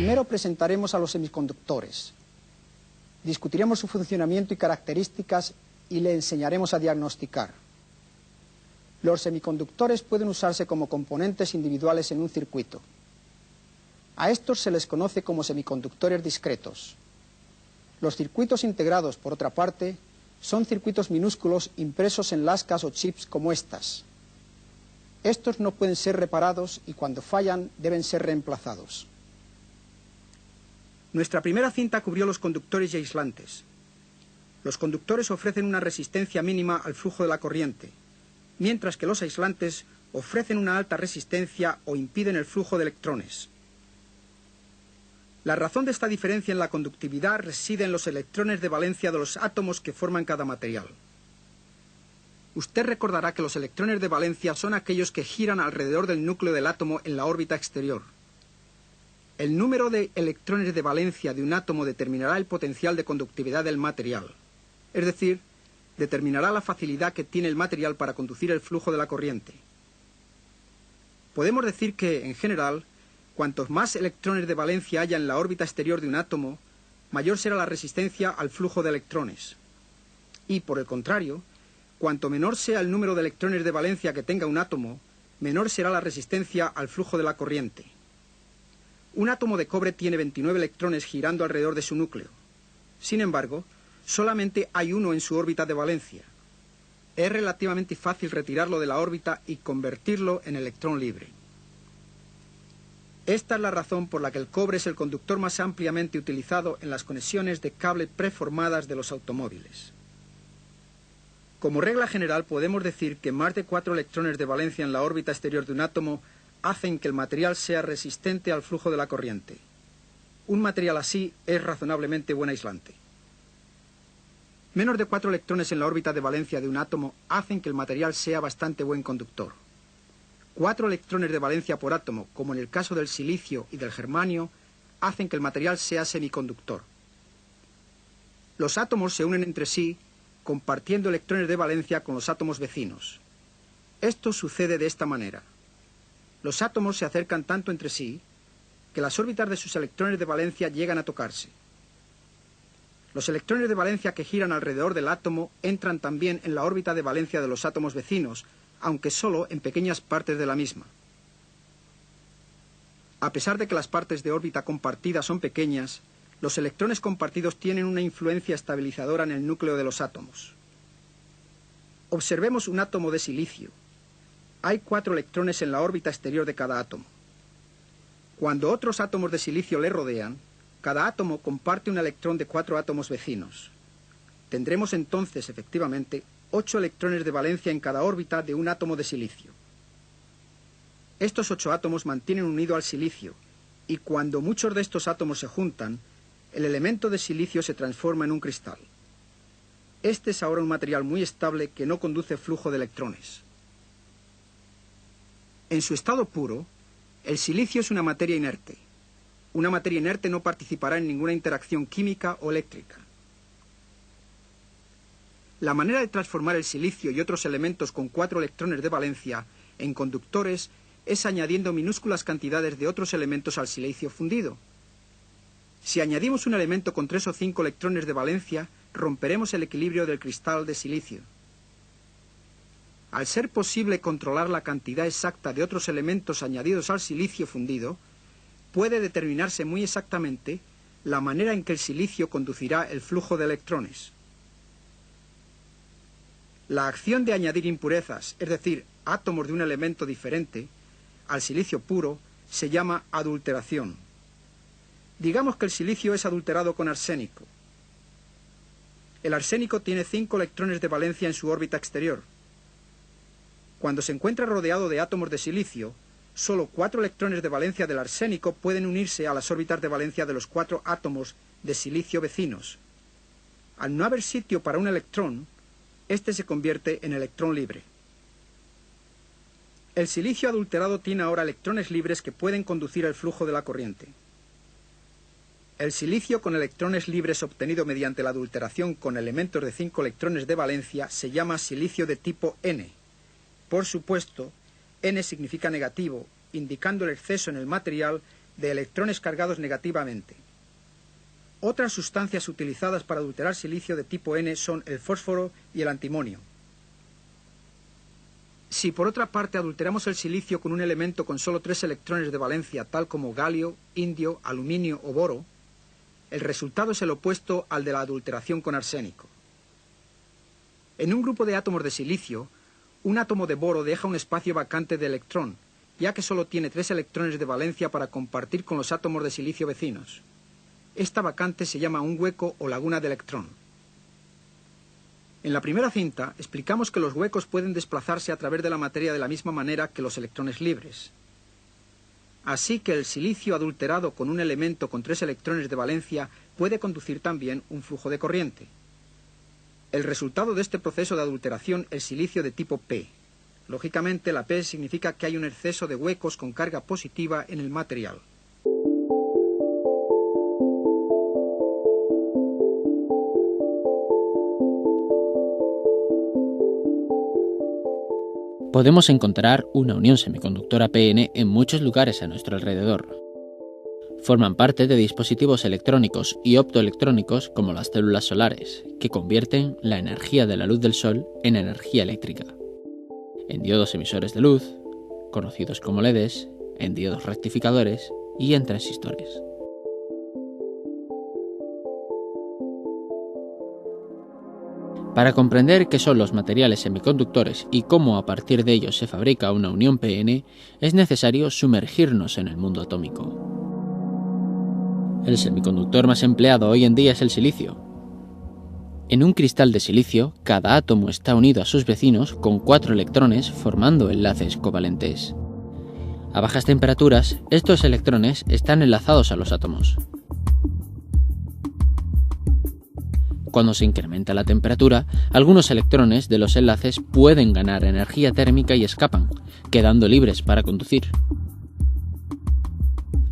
Primero presentaremos a los semiconductores. Discutiremos su funcionamiento y características y le enseñaremos a diagnosticar. Los semiconductores pueden usarse como componentes individuales en un circuito. A estos se les conoce como semiconductores discretos. Los circuitos integrados, por otra parte, son circuitos minúsculos impresos en lascas o chips como estas. Estos no pueden ser reparados y cuando fallan deben ser reemplazados. Nuestra primera cinta cubrió los conductores y aislantes. Los conductores ofrecen una resistencia mínima al flujo de la corriente, mientras que los aislantes ofrecen una alta resistencia o impiden el flujo de electrones. La razón de esta diferencia en la conductividad reside en los electrones de valencia de los átomos que forman cada material. Usted recordará que los electrones de valencia son aquellos que giran alrededor del núcleo del átomo en la órbita exterior. El número de electrones de valencia de un átomo determinará el potencial de conductividad del material, es decir, determinará la facilidad que tiene el material para conducir el flujo de la corriente. Podemos decir que, en general, cuantos más electrones de valencia haya en la órbita exterior de un átomo, mayor será la resistencia al flujo de electrones. Y, por el contrario, cuanto menor sea el número de electrones de valencia que tenga un átomo, menor será la resistencia al flujo de la corriente. Un átomo de cobre tiene 29 electrones girando alrededor de su núcleo. Sin embargo, solamente hay uno en su órbita de valencia. Es relativamente fácil retirarlo de la órbita y convertirlo en electrón libre. Esta es la razón por la que el cobre es el conductor más ampliamente utilizado en las conexiones de cable preformadas de los automóviles. Como regla general podemos decir que más de 4 electrones de valencia en la órbita exterior de un átomo hacen que el material sea resistente al flujo de la corriente. Un material así es razonablemente buen aislante. Menos de 4 electrones en la órbita de valencia de un átomo hacen que el material sea bastante buen conductor. 4 electrones de valencia por átomo, como en el caso del silicio y del germanio, hacen que el material sea semiconductor. Los átomos se unen entre sí compartiendo electrones de valencia con los átomos vecinos. Esto sucede de esta manera. Los átomos se acercan tanto entre sí que las órbitas de sus electrones de valencia llegan a tocarse. Los electrones de valencia que giran alrededor del átomo entran también en la órbita de valencia de los átomos vecinos, aunque solo en pequeñas partes de la misma. A pesar de que las partes de órbita compartida son pequeñas, los electrones compartidos tienen una influencia estabilizadora en el núcleo de los átomos. Observemos un átomo de silicio. Hay 4 electrones en la órbita exterior de cada átomo. Cuando otros átomos de silicio le rodean, cada átomo comparte un electrón de 4 átomos vecinos. Tendremos entonces, efectivamente, 8 electrones de valencia en cada órbita de un átomo de silicio. Estos 8 átomos mantienen unido al silicio, y cuando muchos de estos átomos se juntan, el elemento de silicio se transforma en un cristal. Este es ahora un material muy estable que no conduce flujo de electrones. En su estado puro, el silicio es una materia inerte. Una materia inerte no participará en ninguna interacción química o eléctrica. La manera de transformar el silicio y otros elementos con 4 electrones de valencia en conductores es añadiendo minúsculas cantidades de otros elementos al silicio fundido. Si añadimos un elemento con 3 o 5 electrones de valencia, romperemos el equilibrio del cristal de silicio. Al ser posible controlar la cantidad exacta de otros elementos añadidos al silicio fundido, puede determinarse muy exactamente la manera en que el silicio conducirá el flujo de electrones. La acción de añadir impurezas, es decir, átomos de un elemento diferente, al silicio puro, se llama adulteración. Digamos que el silicio es adulterado con arsénico. El arsénico tiene 5 electrones de valencia en su órbita exterior. Cuando se encuentra rodeado de átomos de silicio, solo 4 electrones de valencia del arsénico pueden unirse a las órbitas de valencia de los 4 átomos de silicio vecinos. Al no haber sitio para un electrón, este se convierte en electrón libre. El silicio adulterado tiene ahora electrones libres que pueden conducir el flujo de la corriente. El silicio con electrones libres obtenido mediante la adulteración con elementos de 5 electrones de valencia se llama silicio de tipo N. Por supuesto, N significa negativo, indicando el exceso en el material de electrones cargados negativamente. Otras sustancias utilizadas para adulterar silicio de tipo N son el fósforo y el antimonio. Si por otra parte adulteramos el silicio con un elemento con solo 3 electrones de valencia, tal como galio, indio, aluminio o boro, el resultado es el opuesto al de la adulteración con arsénico. En un grupo de átomos de silicio, un átomo de boro deja un espacio vacante de electrón, ya que solo tiene 3 electrones de valencia para compartir con los átomos de silicio vecinos. Esta vacante se llama un hueco o laguna de electrón. En la primera cinta explicamos que los huecos pueden desplazarse a través de la materia de la misma manera que los electrones libres. Así que el silicio adulterado con un elemento con 3 electrones de valencia puede conducir también un flujo de corriente. El resultado de este proceso de adulteración es silicio de tipo P. Lógicamente, la P significa que hay un exceso de huecos con carga positiva en el material. Podemos encontrar una unión semiconductora PN en muchos lugares a nuestro alrededor. Forman parte de dispositivos electrónicos y optoelectrónicos como las células solares, que convierten la energía de la luz del sol en energía eléctrica. En diodos emisores de luz, conocidos como LEDs, en diodos rectificadores y en transistores. Para comprender qué son los materiales semiconductores y cómo a partir de ellos se fabrica una unión PN, es necesario sumergirnos en el mundo atómico. El semiconductor más empleado hoy en día es el silicio. En un cristal de silicio, cada átomo está unido a sus vecinos con 4 electrones formando enlaces covalentes. A bajas temperaturas, estos electrones están enlazados a los átomos. Cuando se incrementa la temperatura, algunos electrones de los enlaces pueden ganar energía térmica y escapan, quedando libres para conducir.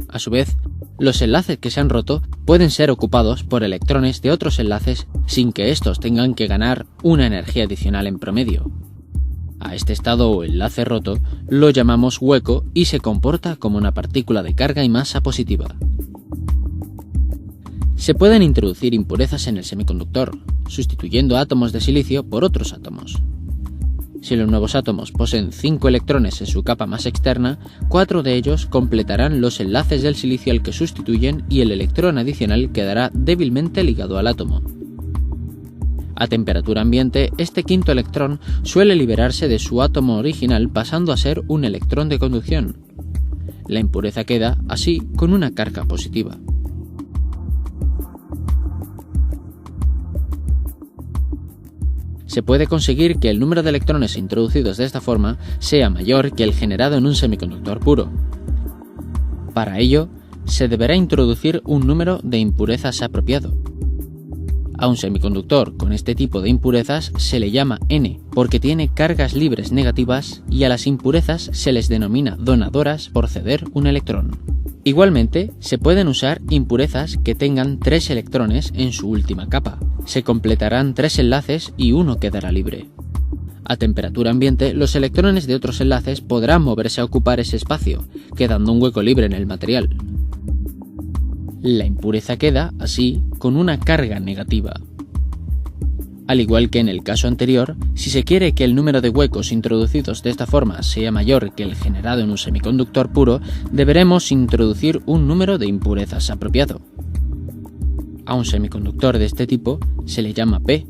A su vez, los enlaces que se han roto pueden ser ocupados por electrones de otros enlaces sin que estos tengan que ganar una energía adicional en promedio. A este estado o enlace roto lo llamamos hueco y se comporta como una partícula de carga y masa positiva. Se pueden introducir impurezas en el semiconductor, sustituyendo átomos de silicio por otros átomos. Si los nuevos átomos poseen 5 electrones en su capa más externa, 4 de ellos completarán los enlaces del silicio al que sustituyen y el electrón adicional quedará débilmente ligado al átomo. A temperatura ambiente, este quinto electrón suele liberarse de su átomo original pasando a ser un electrón de conducción. La impureza queda, así, con una carga positiva. Se puede conseguir que el número de electrones introducidos de esta forma sea mayor que el generado en un semiconductor puro. Para ello, se deberá introducir un número de impurezas apropiado. A un semiconductor con este tipo de impurezas se le llama N, porque tiene cargas libres negativas, y a las impurezas se les denomina donadoras por ceder un electrón. Igualmente, se pueden usar impurezas que tengan 3 electrones en su última capa. Se completarán 3 enlaces y uno quedará libre. A temperatura ambiente, los electrones de otros enlaces podrán moverse a ocupar ese espacio, quedando un hueco libre en el material. La impureza queda, así, con una carga negativa. Al igual que en el caso anterior, si se quiere que el número de huecos introducidos de esta forma sea mayor que el generado en un semiconductor puro, deberemos introducir un número de impurezas apropiado. A un semiconductor de este tipo se le llama P,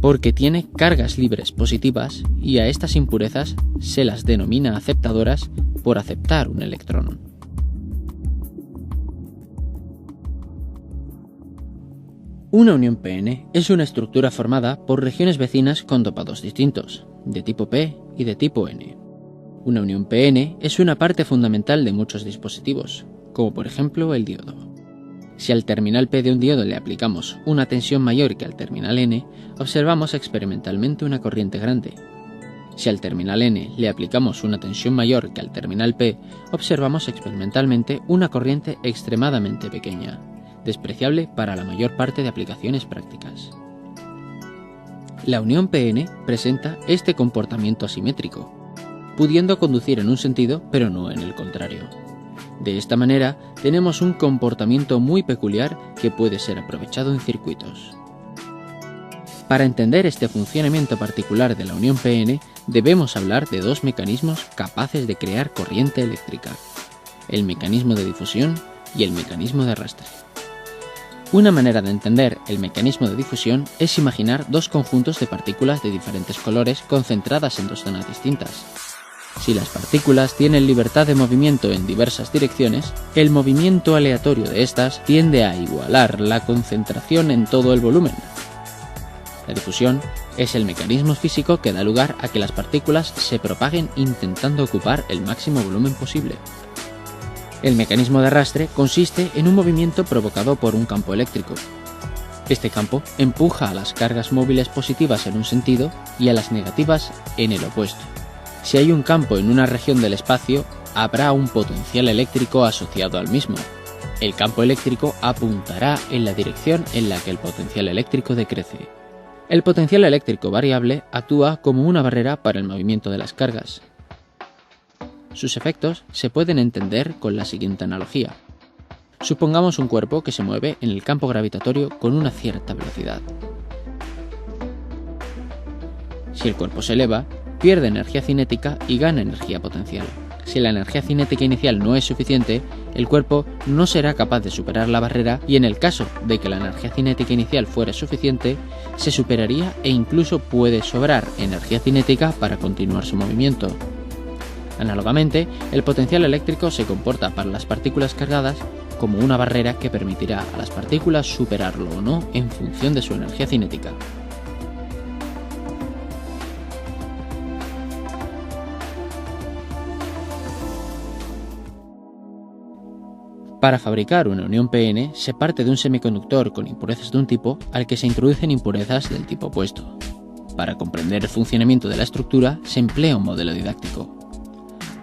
porque tiene cargas libres positivas, y a estas impurezas se las denomina aceptadoras por aceptar un electrón. Una unión PN es una estructura formada por regiones vecinas con dopados distintos, de tipo P y de tipo N. Una unión PN es una parte fundamental de muchos dispositivos, como por ejemplo el diodo. Si al terminal P de un diodo le aplicamos una tensión mayor que al terminal N, observamos experimentalmente una corriente grande. Si al terminal N le aplicamos una tensión mayor que al terminal P, observamos experimentalmente una corriente extremadamente pequeña, despreciable para la mayor parte de aplicaciones prácticas. La unión PN presenta este comportamiento asimétrico, pudiendo conducir en un sentido pero no en el contrario. De esta manera, tenemos un comportamiento muy peculiar que puede ser aprovechado en circuitos. Para entender este funcionamiento particular de la unión p-n, debemos hablar de dos mecanismos capaces de crear corriente eléctrica: el mecanismo de difusión y el mecanismo de arrastre. Una manera de entender el mecanismo de difusión es imaginar dos conjuntos de partículas de diferentes colores concentradas en dos zonas distintas. Si las partículas tienen libertad de movimiento en diversas direcciones, el movimiento aleatorio de estas tiende a igualar la concentración en todo el volumen. La difusión es el mecanismo físico que da lugar a que las partículas se propaguen intentando ocupar el máximo volumen posible. El mecanismo de arrastre consiste en un movimiento provocado por un campo eléctrico. Este campo empuja a las cargas móviles positivas en un sentido y a las negativas en el opuesto. Si hay un campo en una región del espacio, habrá un potencial eléctrico asociado al mismo. El campo eléctrico apuntará en la dirección en la que el potencial eléctrico decrece. El potencial eléctrico variable actúa como una barrera para el movimiento de las cargas. Sus efectos se pueden entender con la siguiente analogía. Supongamos un cuerpo que se mueve en el campo gravitatorio con una cierta velocidad. Si el cuerpo se eleva, pierde energía cinética y gana energía potencial. Si la energía cinética inicial no es suficiente, el cuerpo no será capaz de superar la barrera y en el caso de que la energía cinética inicial fuera suficiente, se superaría e incluso puede sobrar energía cinética para continuar su movimiento. Análogamente, el potencial eléctrico se comporta para las partículas cargadas como una barrera que permitirá a las partículas superarlo o no en función de su energía cinética. Para fabricar una unión p-n se parte de un semiconductor con impurezas de un tipo al que se introducen impurezas del tipo opuesto. Para comprender el funcionamiento de la estructura se emplea un modelo didáctico.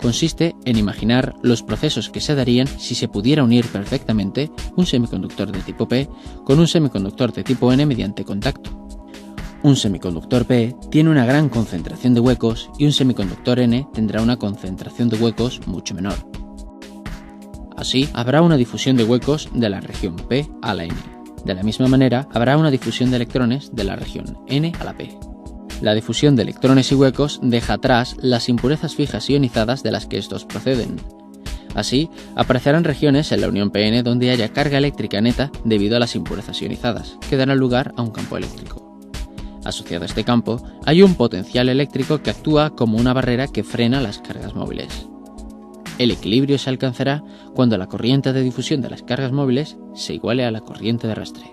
Consiste en imaginar los procesos que se darían si se pudiera unir perfectamente un semiconductor de tipo P con un semiconductor de tipo N mediante contacto. Un semiconductor P tiene una gran concentración de huecos y un semiconductor N tendrá una concentración de huecos mucho menor. Así, habrá una difusión de huecos de la región P a la N. De la misma manera, habrá una difusión de electrones de la región N a la P. La difusión de electrones y huecos deja atrás las impurezas fijas ionizadas de las que estos proceden. Así, aparecerán regiones en la unión p-n donde haya carga eléctrica neta debido a las impurezas ionizadas, que darán lugar a un campo eléctrico. Asociado a este campo, hay un potencial eléctrico que actúa como una barrera que frena las cargas móviles. El equilibrio se alcanzará cuando la corriente de difusión de las cargas móviles se iguale a la corriente de arrastre.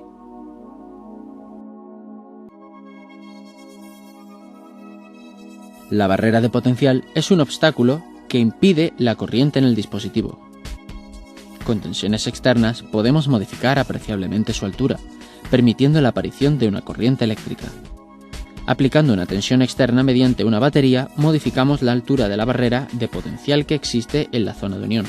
La barrera de potencial es un obstáculo que impide la corriente en el dispositivo. Con tensiones externas podemos modificar apreciablemente su altura, permitiendo la aparición de una corriente eléctrica. Aplicando una tensión externa mediante una batería, modificamos la altura de la barrera de potencial que existe en la zona de unión.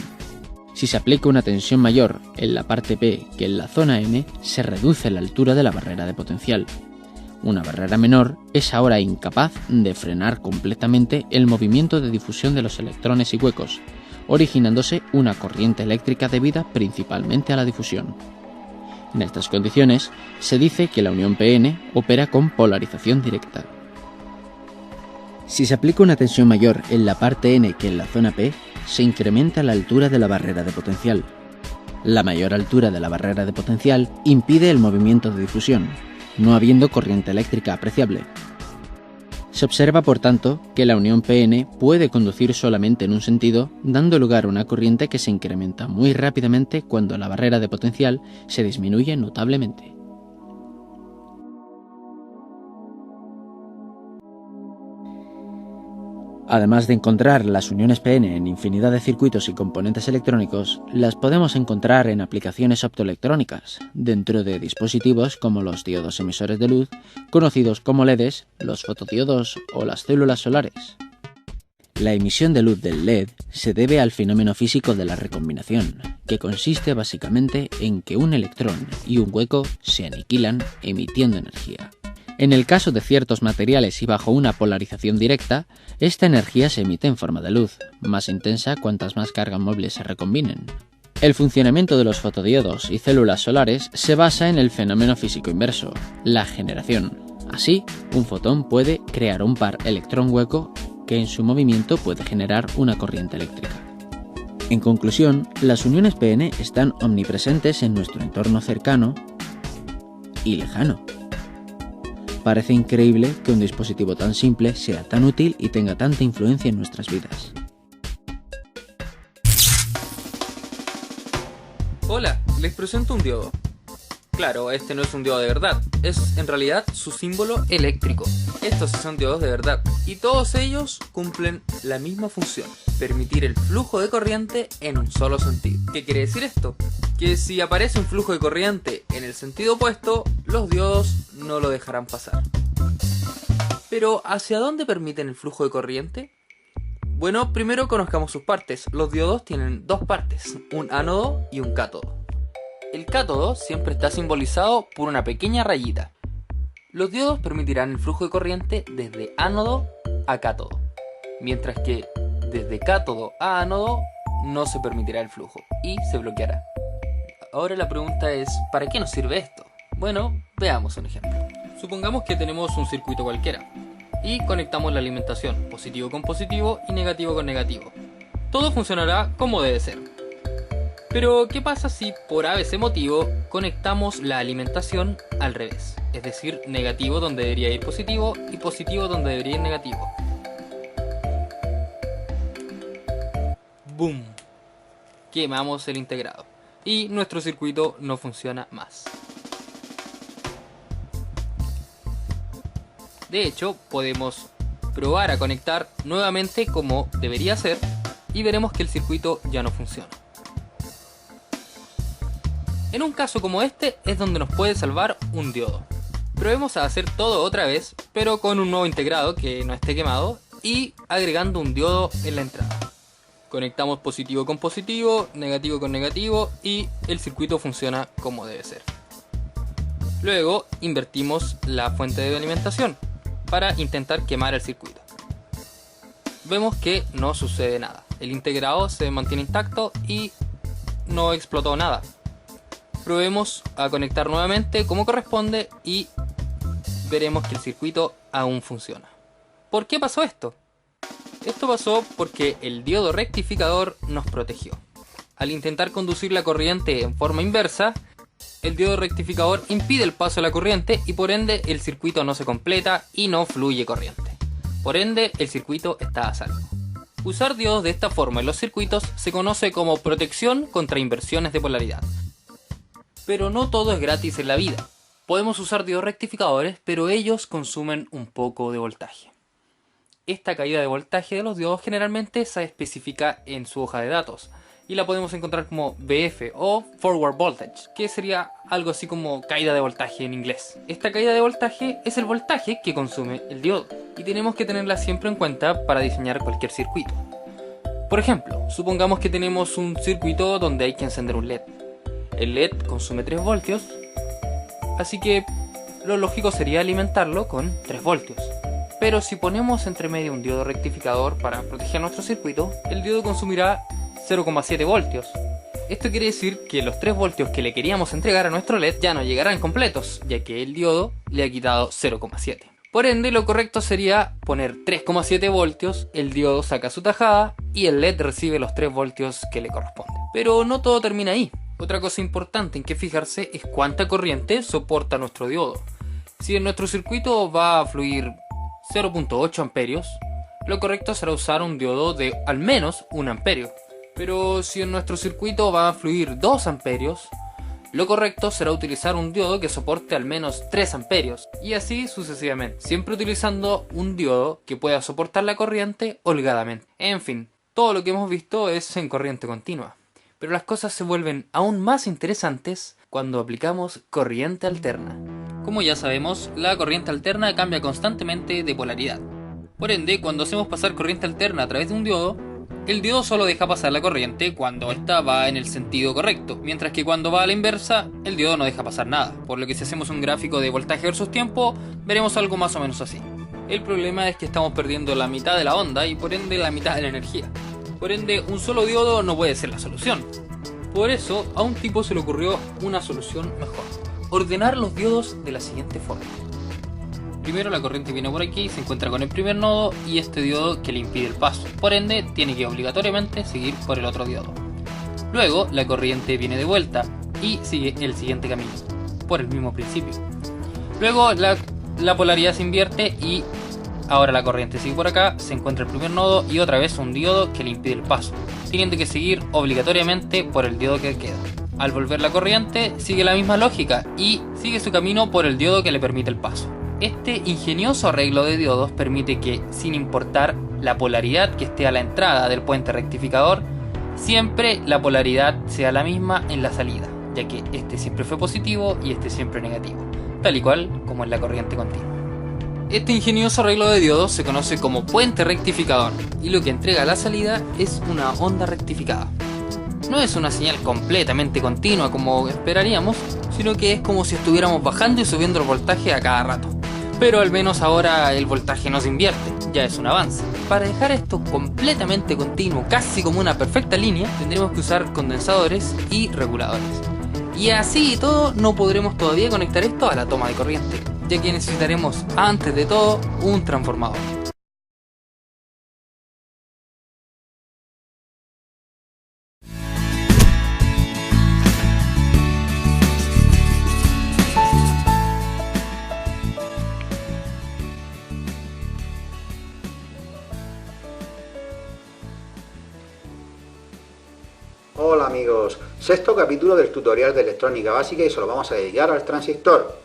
Si se aplica una tensión mayor en la parte P que en la zona N, se reduce la altura de la barrera de potencial. Una barrera menor es ahora incapaz de frenar completamente el movimiento de difusión de los electrones y huecos, originándose una corriente eléctrica debida principalmente a la difusión. En estas condiciones, se dice que la unión p-n opera con polarización directa. Si se aplica una tensión mayor en la parte N que en la zona P, se incrementa la altura de la barrera de potencial. La mayor altura de la barrera de potencial impide el movimiento de difusión, no habiendo corriente eléctrica apreciable. Se observa, por tanto, que la unión p-n puede conducir solamente en un sentido, dando lugar a una corriente que se incrementa muy rápidamente cuando la barrera de potencial se disminuye notablemente. Además de encontrar las uniones p-n en infinidad de circuitos y componentes electrónicos, las podemos encontrar en aplicaciones optoelectrónicas, dentro de dispositivos como los diodos emisores de luz, conocidos como LEDs, los fotodiodos o las células solares. La emisión de luz del LED se debe al fenómeno físico de la recombinación, que consiste básicamente en que un electrón y un hueco se aniquilan emitiendo energía. En el caso de ciertos materiales y bajo una polarización directa, esta energía se emite en forma de luz, más intensa cuantas más cargas móviles se recombinen. El funcionamiento de los fotodiodos y células solares se basa en el fenómeno físico inverso, la generación. Así, un fotón puede crear un par electrón hueco que en su movimiento puede generar una corriente eléctrica. En conclusión, las uniones PN están omnipresentes en nuestro entorno cercano y lejano. Parece increíble que un dispositivo tan simple sea tan útil y tenga tanta influencia en nuestras vidas. Hola, les presento un diodo. Claro, este no es un diodo de verdad, es en realidad su símbolo eléctrico. Estos sí son diodos de verdad, y todos ellos cumplen la misma función: permitir el flujo de corriente en un solo sentido. ¿Qué quiere decir esto? Que si aparece un flujo de corriente en el sentido opuesto, los diodos no lo dejarán pasar. Pero, ¿hacia dónde permiten el flujo de corriente? Bueno, primero conozcamos sus partes. Los diodos tienen dos partes, un ánodo y un cátodo. El cátodo siempre está simbolizado por una pequeña rayita. Los diodos permitirán el flujo de corriente desde ánodo a cátodo, mientras que desde cátodo a ánodo no se permitirá el flujo y se bloqueará. Ahora la pregunta es, ¿para qué nos sirve esto? Bueno, veamos un ejemplo. Supongamos que tenemos un circuito cualquiera y conectamos la alimentación, positivo con positivo y negativo con negativo. Todo funcionará como debe ser. Pero, ¿qué pasa si por ABC motivo conectamos la alimentación al revés? Es decir, negativo donde debería ir positivo y positivo donde debería ir negativo. ¡Boom! Quemamos el integrado y nuestro circuito no funciona más. De hecho, podemos probar a conectar nuevamente como debería ser y veremos que el circuito ya no funciona. En un caso como este es donde nos puede salvar un diodo. Probemos a hacer todo otra vez, pero con un nuevo integrado que no esté quemado y agregando un diodo en la entrada. Conectamos positivo con positivo, negativo con negativo y el circuito funciona como debe ser. Luego invertimos la fuente de alimentación para intentar quemar el circuito. Vemos que no sucede nada. El integrado se mantiene intacto y no explotó nada. Probemos a conectar nuevamente como corresponde y veremos que el circuito aún funciona. ¿Por qué pasó esto? Esto pasó porque el diodo rectificador nos protegió. Al intentar conducir la corriente en forma inversa, el diodo rectificador impide el paso de la corriente y por ende el circuito no se completa y no fluye corriente. Por ende el circuito está a salvo. Usar diodos de esta forma en los circuitos se conoce como protección contra inversiones de polaridad. Pero no todo es gratis en la vida. Podemos usar diodos rectificadores, pero ellos consumen un poco de voltaje. Esta caída de voltaje de los diodos generalmente se especifica en su hoja de datos y la podemos encontrar como VF o Forward Voltage, que sería algo así como caída de voltaje en inglés. Esta caída de voltaje es el voltaje que consume el diodo y tenemos que tenerla siempre en cuenta para diseñar cualquier circuito. Por ejemplo, supongamos que tenemos un circuito donde hay que encender un LED. El LED consume 3 voltios, así que lo lógico sería alimentarlo con 3 voltios. Pero si ponemos entre medio un diodo rectificador para proteger nuestro circuito, el diodo consumirá 0,7 voltios. Esto quiere decir que los 3 voltios que le queríamos entregar a nuestro LED ya no llegarán completos, ya que el diodo le ha quitado 0,7. Por ende, lo correcto sería poner 3,7 voltios, el diodo saca su tajada y el LED recibe los 3 voltios que le corresponden. Pero no todo termina ahí. Otra cosa importante en que fijarse es cuánta corriente soporta nuestro diodo. Si en nuestro circuito va a fluir 0,8 amperios, lo correcto será usar un diodo de al menos 1 amperio. Pero si en nuestro circuito va a fluir 2 amperios, lo correcto será utilizar un diodo que soporte al menos 3 amperios, y así sucesivamente, siempre utilizando un diodo que pueda soportar la corriente holgadamente. En fin, todo lo que hemos visto es en corriente continua. Pero las cosas se vuelven aún más interesantes cuando aplicamos corriente alterna. Como ya sabemos, la corriente alterna cambia constantemente de polaridad. Por ende, cuando hacemos pasar corriente alterna a través de un diodo, El diodo solo deja pasar la corriente cuando ésta va en el sentido correcto, mientras que cuando va a la inversa, el diodo no deja pasar nada, por lo que si hacemos un gráfico de voltaje versus tiempo, veremos algo más o menos así. El problema es que estamos perdiendo la mitad de la onda y por ende la mitad de la energía. Por ende, un solo diodo no puede ser la solución. Por eso, a un tipo se le ocurrió una solución mejor: ordenar los diodos de la siguiente forma. Primero la corriente viene por aquí, se encuentra con el primer nodo y este diodo que le impide el paso, por ende tiene que obligatoriamente seguir por el otro diodo. Luego la corriente viene de vuelta y sigue el siguiente camino, por el mismo principio. Luego la polaridad se invierte y ahora la corriente sigue por acá, se encuentra el primer nodo y otra vez un diodo que le impide el paso, teniendo que seguir obligatoriamente por el diodo que queda. Al volver la corriente sigue la misma lógica y sigue su camino por el diodo que le permite el paso. Este ingenioso arreglo de diodos permite que, sin importar la polaridad que esté a la entrada del puente rectificador, siempre la polaridad sea la misma en la salida, ya que este siempre fue positivo y este siempre negativo, tal y cual como en la corriente continua. Este ingenioso arreglo de diodos se conoce como puente rectificador y lo que entrega a la salida es una onda rectificada. No es una señal completamente continua como esperaríamos, sino que es como si estuviéramos bajando y subiendo el voltaje a cada rato. Pero al menos ahora el voltaje no se invierte, ya es un avance. Para dejar esto completamente continuo, casi como una perfecta línea, tendremos que usar condensadores y reguladores. Y así y todo no podremos todavía conectar esto a la toma de corriente, ya que necesitaremos antes de todo un transformador. Hola amigos, sexto capítulo del tutorial de electrónica básica y se lo vamos a dedicar al transistor.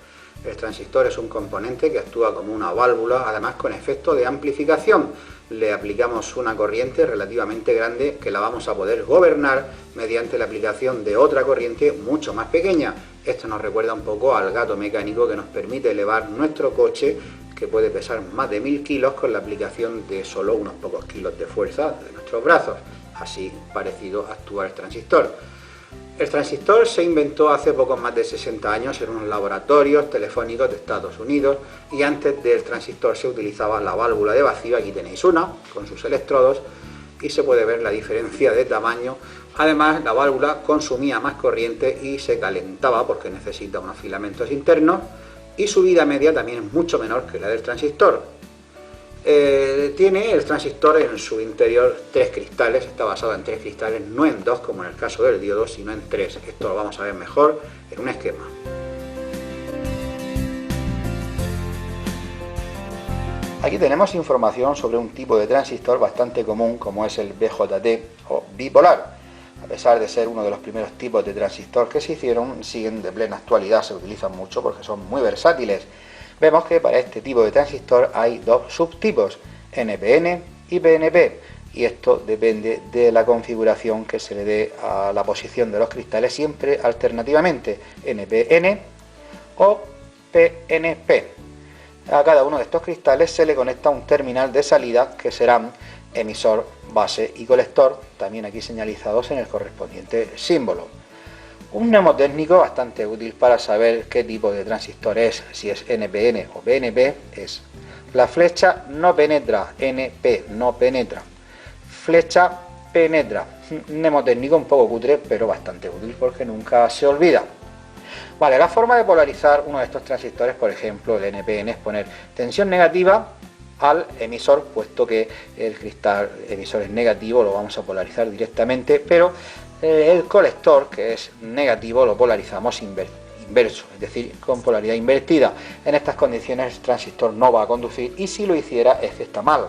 El transistor es un componente que actúa como una válvula, además con efecto de amplificación. Le aplicamos una corriente relativamente grande que la vamos a poder gobernar mediante la aplicación de otra corriente mucho más pequeña. Esto nos recuerda un poco al gato mecánico que nos permite elevar nuestro coche, que puede pesar más de 1000 kilos con la aplicación de solo unos pocos kilos de fuerza de nuestros brazos. Así parecido actúa el transistor. El transistor se inventó hace poco más de 60 años en unos laboratorios telefónicos de Estados Unidos y antes del transistor se utilizaba la válvula de vacío. Aquí tenéis una con sus electrodos y se puede ver la diferencia de tamaño. Además, la válvula consumía más corriente y se calentaba porque necesita unos filamentos internos y su vida media también es mucho menor que la del transistor. Tiene el transistor en su interior 3 cristales, está basado en 3 cristales, no en 2 como en el caso del diodo, sino en 3. Esto lo vamos a ver mejor en un esquema. Aquí tenemos información sobre un tipo de transistor bastante común como es el BJT o bipolar. A pesar de ser uno de los primeros tipos de transistor que se hicieron, siguen de plena actualidad, se utilizan mucho porque son muy versátiles. Vemos que para este tipo de transistor hay dos subtipos, NPN y PNP, y esto depende de la configuración que se le dé a la posición de los cristales, siempre alternativamente, NPN o PNP. A cada uno de estos cristales se le conecta un terminal de salida que serán emisor, base y colector, también aquí señalizados en el correspondiente símbolo. Un mnemotécnico bastante útil para saber qué tipo de transistor es, si es NPN o PNP, es la flecha no penetra, NP no penetra, flecha penetra. Un mnemotécnico un poco cutre, pero bastante útil porque nunca se olvida. Vale, la forma de polarizar uno de estos transistores, por ejemplo el NPN, es poner tensión negativa al emisor, puesto que el cristal emisor es negativo, lo vamos a polarizar directamente, pero el colector, que es negativo, lo polarizamos inverso, es decir, con polaridad invertida. En estas condiciones el transistor no va a conducir y si lo hiciera es que está mal.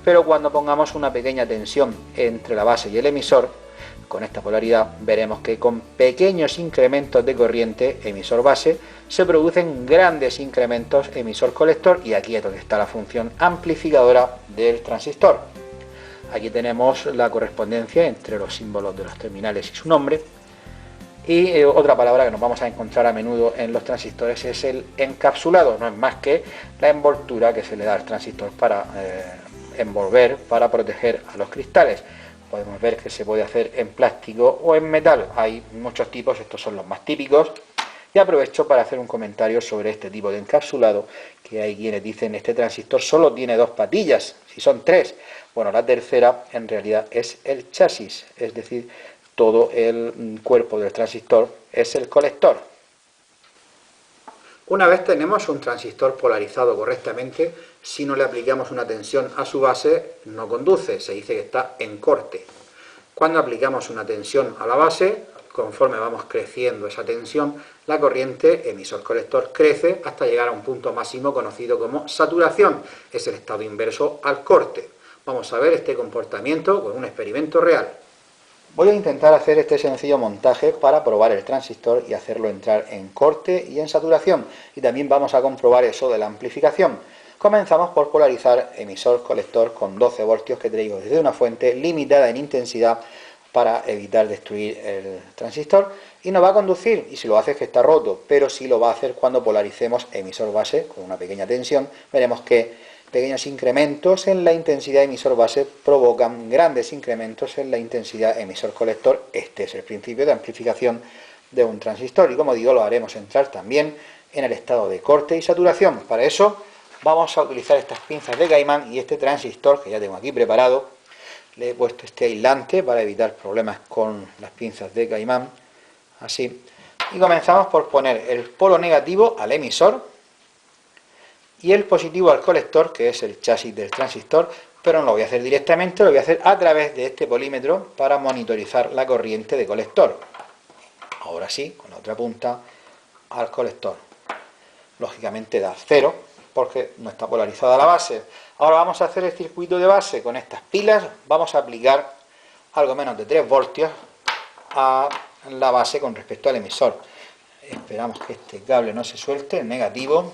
Pero cuando pongamos una pequeña tensión entre la base y el emisor, con esta polaridad veremos que con pequeños incrementos de corriente emisor-base se producen grandes incrementos emisor-colector y aquí es donde está la función amplificadora del transistor. Aquí tenemos la correspondencia entre los símbolos de los terminales y su nombre. Y otra palabra que nos vamos a encontrar a menudo en los transistores es el encapsulado. No es más que la envoltura que se le da al transistor para envolver para proteger a los cristales. Podemos ver que se puede hacer en plástico o en metal. Hay muchos tipos, estos son los más típicos. Y aprovecho para hacer un comentario sobre este tipo de encapsulado, que hay quienes dicen este transistor solo tiene 2 patillas, si son 3. Bueno, la tercera en realidad es el chasis, es decir, todo el cuerpo del transistor es el colector. Una vez tenemos un transistor polarizado correctamente, si no le aplicamos una tensión a su base, no conduce, se dice que está en corte. Cuando aplicamos una tensión a la base, conforme vamos creciendo esa tensión, la corriente emisor-colector crece hasta llegar a un punto máximo conocido como saturación. Es el estado inverso al corte. Vamos a ver este comportamiento con un experimento real. Voy a intentar hacer este sencillo montaje para probar el transistor y hacerlo entrar en corte y en saturación. Y también vamos a comprobar eso de la amplificación. Comenzamos por polarizar emisor-colector con 12 voltios que traigo desde una fuente limitada en intensidad para evitar destruir el transistor, y no va a conducir, y si lo hace es que está roto, pero sí lo va a hacer cuando polaricemos emisor-base con una pequeña tensión. Veremos que pequeños incrementos en la intensidad emisor-base provocan grandes incrementos en la intensidad emisor-colector. Este es el principio de amplificación de un transistor, y como digo, lo haremos entrar también en el estado de corte y saturación. Para eso vamos a utilizar estas pinzas de caimán y este transistor que ya tengo aquí preparado. Le he puesto este aislante para evitar problemas con las pinzas de caimán, así. Y comenzamos por poner el polo negativo al emisor y el positivo al colector, que es el chasis del transistor, pero no lo voy a hacer directamente, lo voy a hacer a través de este polímetro para monitorizar la corriente de colector. Ahora sí, con la otra punta al colector. Lógicamente da 0, porque no está polarizada la base. Ahora vamos a hacer el circuito de base con estas pilas. Vamos a aplicar algo menos de 3 voltios a la base con respecto al emisor. Esperamos que este cable no se suelte, el negativo.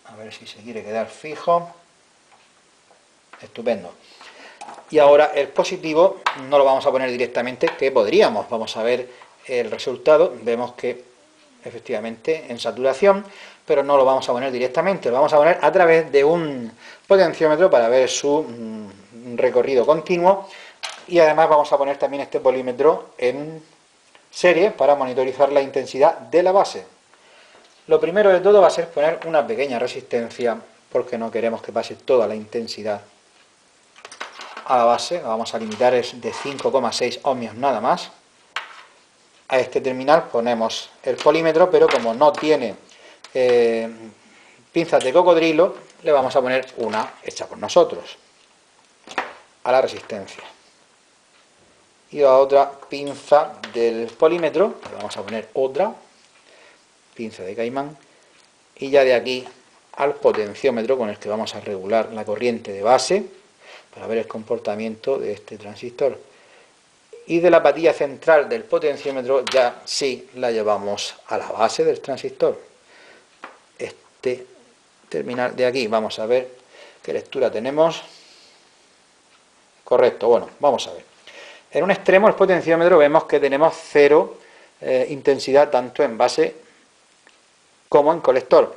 A ver si se quiere quedar fijo. Estupendo. Y ahora el positivo no lo vamos a poner directamente, que podríamos. Vamos a ver el resultado. Vemos que efectivamente en saturación, pero no lo vamos a poner directamente, lo vamos a poner a través de un potenciómetro para ver su recorrido continuo, y además vamos a poner también este polímetro en serie para monitorizar la intensidad de la base. Lo primero de todo va a ser poner una pequeña resistencia, porque no queremos que pase toda la intensidad a la base. La vamos a limitar, es de 5,6 ohmios nada más. A este terminal ponemos el polímetro, pero como no tiene pinzas de cocodrilo, le vamos a poner una hecha por nosotros a la resistencia. Y a otra pinza del polímetro le vamos a poner otra pinza de caimán, y ya de aquí al potenciómetro con el que vamos a regular la corriente de base para ver el comportamiento de este transistor. Y de la patilla central del potenciómetro ya sí la llevamos a la base del transistor. Este terminal de aquí, vamos a ver qué lectura tenemos. Correcto, bueno, vamos a ver. En un extremo del potenciómetro vemos que tenemos 0 intensidad tanto en base como en colector.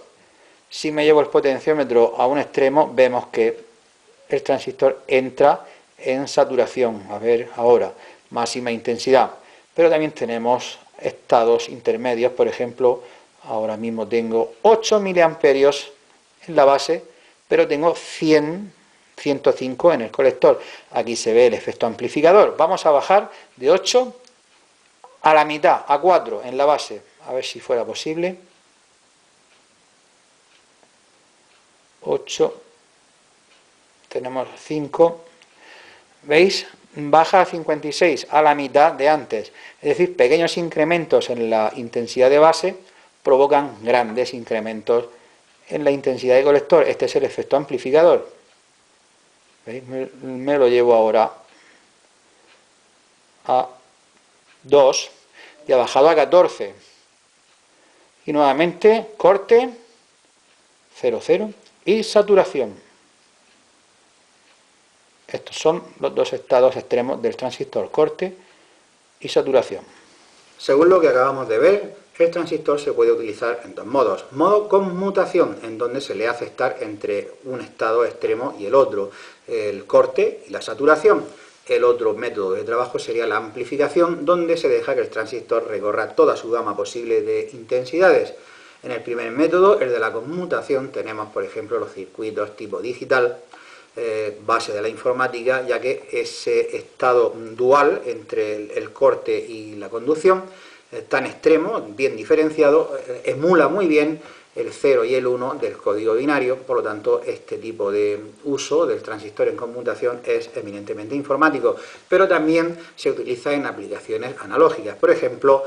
Si me llevo el potenciómetro a un extremo, vemos que el transistor entra en saturación. A ver ahora, máxima intensidad, pero también tenemos estados intermedios. Por ejemplo, ahora mismo tengo 8 miliamperios en la base, pero tengo 105 en el colector. Aquí se ve el efecto amplificador. Vamos a bajar de 8 a la mitad, a 4 en la base, a ver si fuera posible. 8, tenemos 5, ¿veis? Baja a 56, a la mitad de antes. Es decir, pequeños incrementos en la intensidad de base provocan grandes incrementos en la intensidad de colector. Este es el efecto amplificador. ¿Veis? Me lo llevo ahora a 2 y ha bajado a 14. Y nuevamente corte, 0, 0 y saturación. Estos son los dos estados extremos del transistor, corte y saturación. Según lo que acabamos de ver, El transistor se puede utilizar en dos modos. Modo conmutación, en donde se le hace estar entre un estado extremo y el otro, el corte y la saturación. El otro método de trabajo sería la amplificación, donde se deja que el transistor recorra toda su gama posible de intensidades. En el primer método, el de la conmutación, tenemos por ejemplo los circuitos tipo digital, base de la informática, ya que ese estado dual entre el corte y la conducción, tan extremo, bien diferenciado, emula muy bien el 0 y el 1 del código binario. Por lo tanto, este tipo de uso del transistor en conmutación es eminentemente informático, pero también se utiliza en aplicaciones analógicas. Por ejemplo,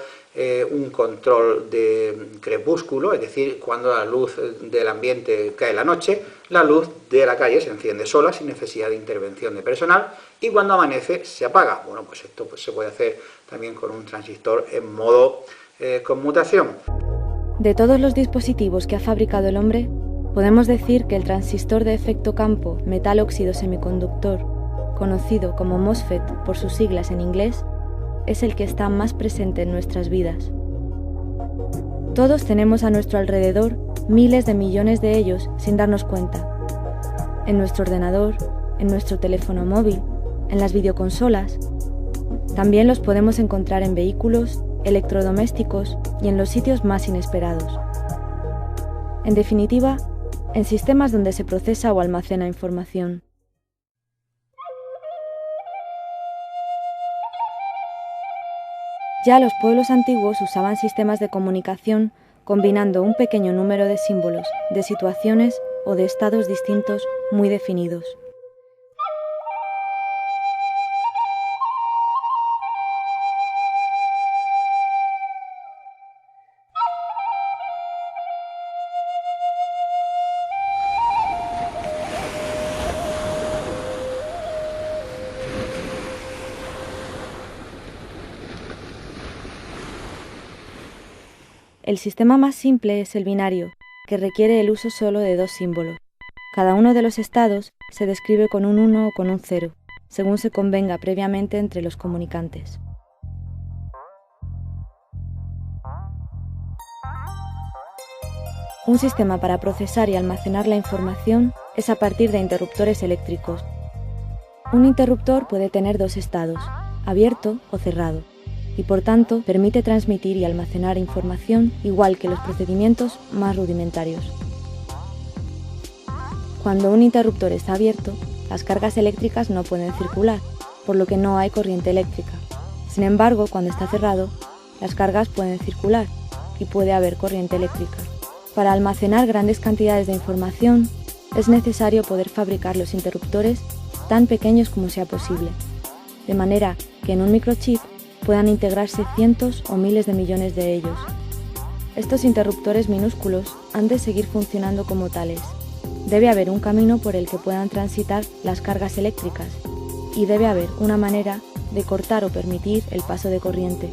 un control de crepúsculo, es decir, cuando la luz del ambiente cae en la noche, la luz de la calle se enciende sola sin necesidad de intervención de personal, y cuando amanece se apaga. Bueno, pues esto se puede hacer también con un transistor en modo conmutación. De todos los dispositivos que ha fabricado el hombre, podemos decir que el transistor de efecto campo metal óxido semiconductor, conocido como MOSFET por sus siglas en inglés, es el que está más presente en nuestras vidas. Todos tenemos a nuestro alrededor miles de millones de ellos sin darnos cuenta. En nuestro ordenador, en nuestro teléfono móvil, en las videoconsolas. También los podemos encontrar en vehículos, electrodomésticos y en los sitios más inesperados. En definitiva, en sistemas donde se procesa o almacena información. Ya los pueblos antiguos usaban sistemas de comunicación combinando un pequeño número de símbolos, de situaciones o de estados distintos muy definidos. El sistema más simple es el binario, que requiere el uso solo de dos símbolos. Cada uno de los estados se describe con un 1 o con un 0, según se convenga previamente entre los comunicantes. Un sistema para procesar y almacenar la información es a partir de interruptores eléctricos. Un interruptor puede tener dos estados, abierto o cerrado, y por tanto permite transmitir y almacenar información igual que los procedimientos más rudimentarios. Cuando un interruptor está abierto, las cargas eléctricas no pueden circular, por lo que no hay corriente eléctrica. Sin embargo, cuando está cerrado, las cargas pueden circular y puede haber corriente eléctrica. Para almacenar grandes cantidades de información, es necesario poder fabricar los interruptores tan pequeños como sea posible, de manera que en un microchip puedan integrarse cientos o miles de millones de ellos. Estos interruptores minúsculos han de seguir funcionando como tales. Debe haber un camino por el que puedan transitar las cargas eléctricas y debe haber una manera de cortar o permitir el paso de corriente.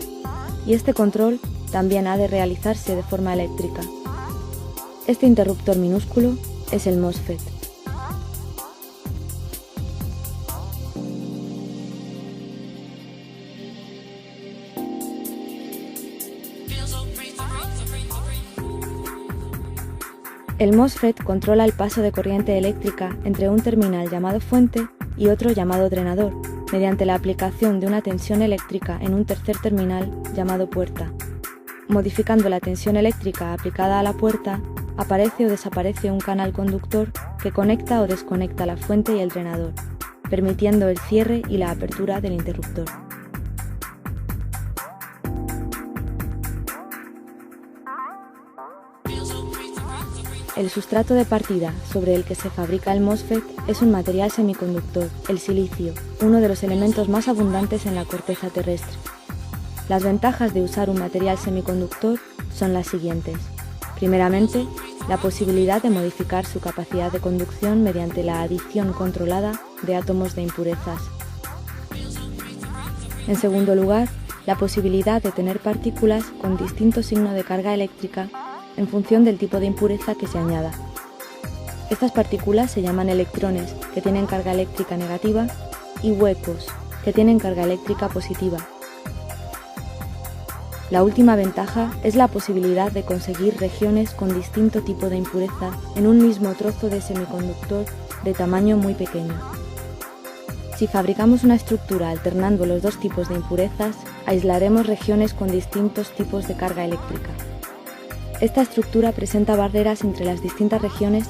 Y este control también ha de realizarse de forma eléctrica. Este interruptor minúsculo es el MOSFET. El MOSFET controla el paso de corriente eléctrica entre un terminal llamado fuente y otro llamado drenador, mediante la aplicación de una tensión eléctrica en un tercer terminal llamado puerta. Modificando la tensión eléctrica aplicada a la puerta, aparece o desaparece un canal conductor que conecta o desconecta la fuente y el drenador, permitiendo el cierre y la apertura del interruptor. El sustrato de partida sobre el que se fabrica el MOSFET es un material semiconductor, el silicio, uno de los elementos más abundantes en la corteza terrestre. Las ventajas de usar un material semiconductor son las siguientes. Primeramente, la posibilidad de modificar su capacidad de conducción mediante la adición controlada de átomos de impurezas. En segundo lugar, la posibilidad de tener partículas con distinto signo de carga eléctrica en función del tipo de impureza que se añada. Estas partículas se llaman electrones, que tienen carga eléctrica negativa, y huecos, que tienen carga eléctrica positiva. La última ventaja es la posibilidad de conseguir regiones con distinto tipo de impureza en un mismo trozo de semiconductor de tamaño muy pequeño. Si fabricamos una estructura alternando los dos tipos de impurezas, aislaremos regiones con distintos tipos de carga eléctrica. Esta estructura presenta barreras entre las distintas regiones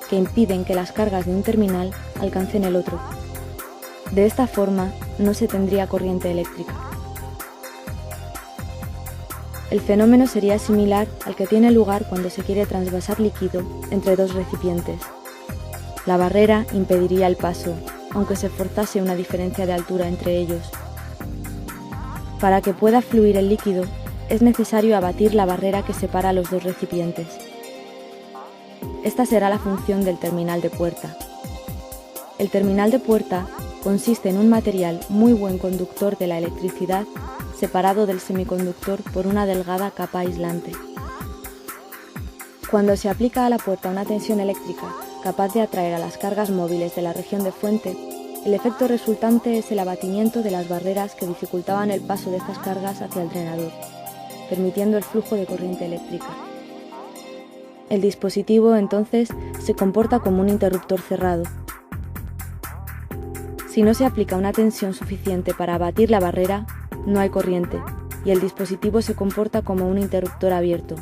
que impiden que las cargas de un terminal alcancen el otro. De esta forma, no se tendría corriente eléctrica. El fenómeno sería similar al que tiene lugar cuando se quiere transvasar líquido entre dos recipientes. La barrera impediría el paso, aunque se forzase una diferencia de altura entre ellos. Para que pueda fluir el líquido, es necesario abatir la barrera que separa los dos recipientes. Esta será la función del terminal de puerta. El terminal de puerta consiste en un material muy buen conductor de la electricidad separado del semiconductor por una delgada capa aislante. Cuando se aplica a la puerta una tensión eléctrica capaz de atraer a las cargas móviles de la región de fuente, el efecto resultante es el abatimiento de las barreras que dificultaban el paso de estas cargas hacia el drenador, permitiendo el flujo de corriente eléctrica. El dispositivo, entonces, se comporta como un interruptor cerrado. Si no se aplica una tensión suficiente para abatir la barrera, no hay corriente, y el dispositivo se comporta como un interruptor abierto.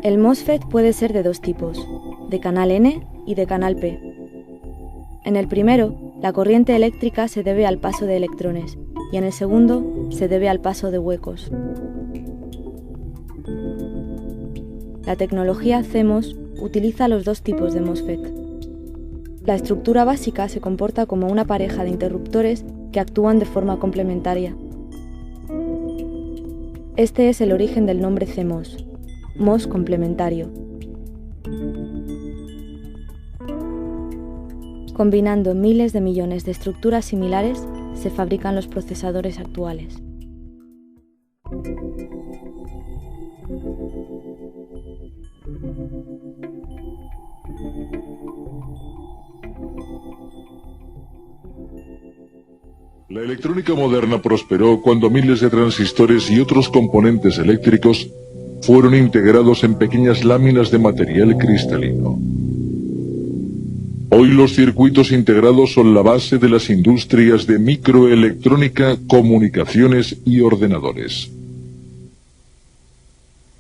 El MOSFET puede ser de dos tipos, de canal N y de canal P. En el primero, la corriente eléctrica se debe al paso de electrones, y en el segundo, se debe al paso de huecos. La tecnología CMOS utiliza los dos tipos de MOSFET. La estructura básica se comporta como una pareja de interruptores que actúan de forma complementaria. Este es el origen del nombre CMOS, MOS complementario. Combinando miles de millones de estructuras similares, se fabrican los procesadores actuales. La electrónica moderna prosperó cuando miles de transistores y otros componentes eléctricos fueron integrados en pequeñas láminas de material cristalino. Hoy los circuitos integrados son la base de las industrias de microelectrónica, comunicaciones y ordenadores.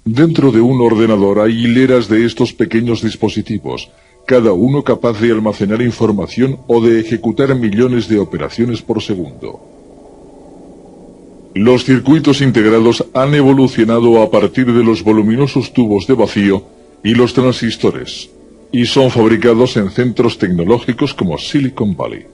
Dentro de un ordenador hay hileras de estos pequeños dispositivos, cada uno capaz de almacenar información o de ejecutar millones de operaciones por segundo. Los circuitos integrados han evolucionado a partir de los voluminosos tubos de vacío y los transistores, y son fabricados en centros tecnológicos como Silicon Valley.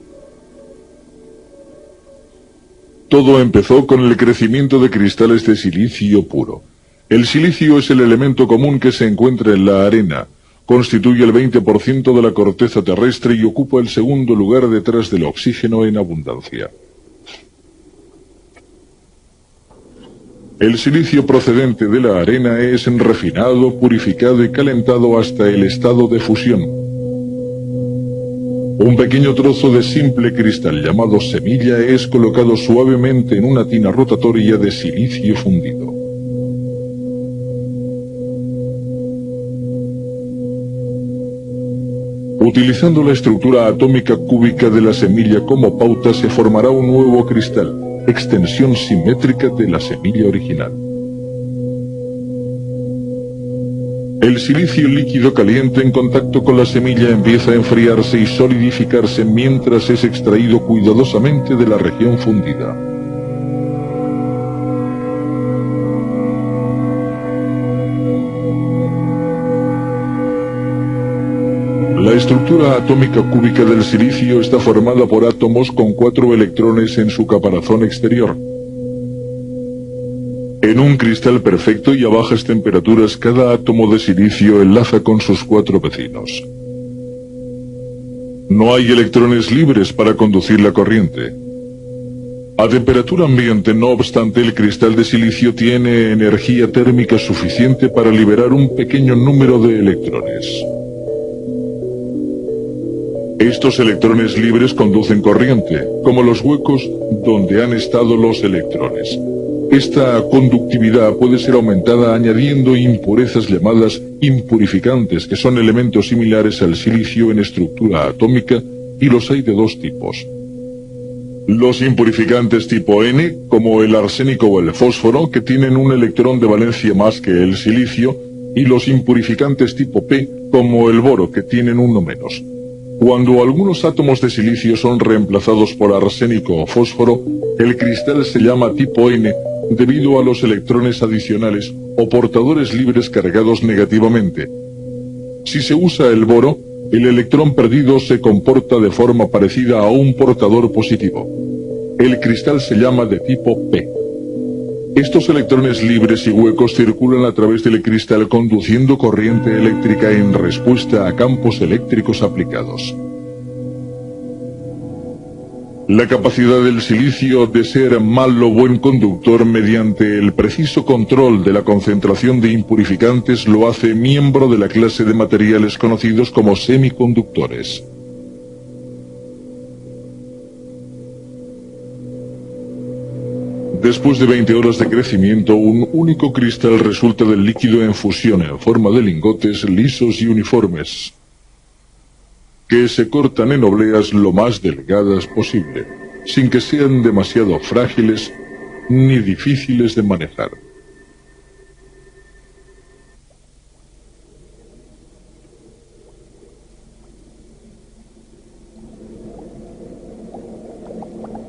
Todo empezó con el crecimiento de cristales de silicio puro. El silicio es el elemento común que se encuentra en la arena, constituye el 20% de la corteza terrestre y ocupa el segundo lugar detrás del oxígeno en abundancia. El silicio procedente de la arena es refinado, purificado y calentado hasta el estado de fusión. Un pequeño trozo de simple cristal llamado semilla es colocado suavemente en una tina rotatoria de silicio fundido. Utilizando la estructura atómica cúbica de la semilla como pauta se formará un nuevo cristal, extensión simétrica de la semilla original. El silicio líquido caliente en contacto con la semilla empieza a enfriarse y solidificarse mientras es extraído cuidadosamente de la región fundida. La estructura atómica cúbica del silicio está formada por átomos con 4 electrones en su caparazón exterior. En un cristal perfecto y a bajas temperaturas, cada átomo de silicio enlaza con sus 4 vecinos. No hay electrones libres para conducir la corriente. A temperatura ambiente, no obstante, el cristal de silicio tiene energía térmica suficiente para liberar un pequeño número de electrones. Estos electrones libres conducen corriente, como los huecos donde han estado los electrones. Esta conductividad puede ser aumentada añadiendo impurezas llamadas impurificantes, que son elementos similares al silicio en estructura atómica, y los hay de dos tipos. Los impurificantes tipo N, como el arsénico o el fósforo, que tienen un electrón de valencia más que el silicio, y los impurificantes tipo P, como el boro, que tienen uno menos. Cuando algunos átomos de silicio son reemplazados por arsénico o fósforo, el cristal se llama tipo N debido a los electrones adicionales o portadores libres cargados negativamente. Si se usa el boro, el electrón perdido se comporta de forma parecida a un portador positivo. El cristal se llama de tipo P. Estos electrones libres y huecos circulan a través del cristal conduciendo corriente eléctrica en respuesta a campos eléctricos aplicados. La capacidad del silicio de ser mal o buen conductor mediante el preciso control de la concentración de impurificantes lo hace miembro de la clase de materiales conocidos como semiconductores. Después de 20 horas de crecimiento, un único cristal resulta del líquido en fusión en forma de lingotes lisos y uniformes, que se cortan en obleas lo más delgadas posible, sin que sean demasiado frágiles ni difíciles de manejar.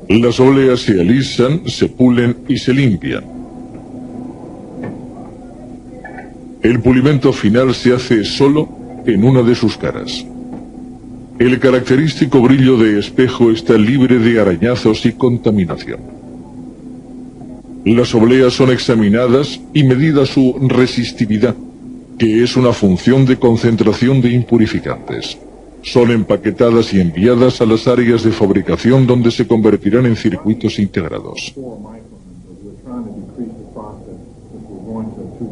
Las obleas se alisan, se pulen y se limpian. El pulimento final se hace solo en una de sus caras. El característico brillo de espejo está libre de arañazos y contaminación. Las obleas son examinadas y medida su resistividad, que es una función de concentración de impurificantes. Son empaquetadas y enviadas a las áreas de fabricación donde se convertirán en circuitos integrados.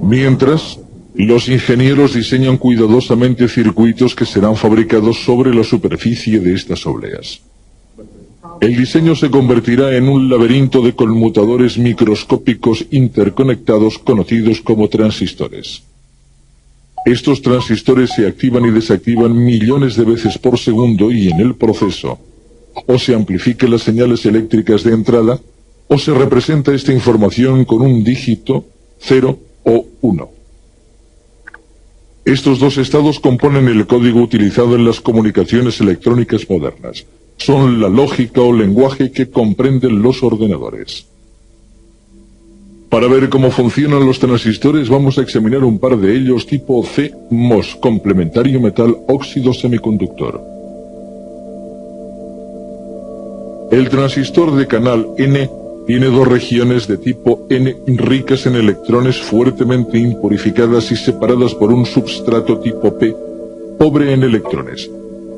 Mientras, los ingenieros diseñan cuidadosamente circuitos que serán fabricados sobre la superficie de estas obleas. El diseño se convertirá en un laberinto de conmutadores microscópicos interconectados conocidos como transistores. Estos transistores se activan y desactivan millones de veces por segundo y en el proceso o se amplifican las señales eléctricas de entrada o se representa esta información con un dígito 0 o 1. Estos dos estados componen el código utilizado en las comunicaciones electrónicas modernas. Son la lógica o lenguaje que comprenden los ordenadores. Para ver cómo funcionan los transistores vamos a examinar un par de ellos tipo CMOS, complementario metal óxido semiconductor. El transistor de canal N tiene dos regiones de tipo N ricas en electrones fuertemente impurificadas y separadas por un substrato tipo P, pobre en electrones.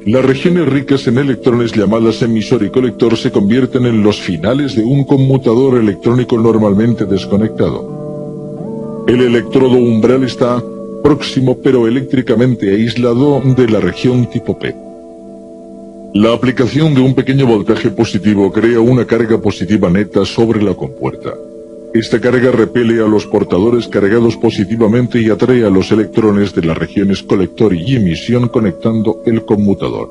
Las regiones ricas en electrones llamadas emisor y colector se convierten en los finales de un conmutador electrónico normalmente desconectado. El electrodo umbral está próximo pero eléctricamente aislado de la región tipo P. La aplicación de un pequeño voltaje positivo crea una carga positiva neta sobre la compuerta. Esta carga repele a los portadores cargados positivamente y atrae a los electrones de las regiones colector y emisión conectando el conmutador.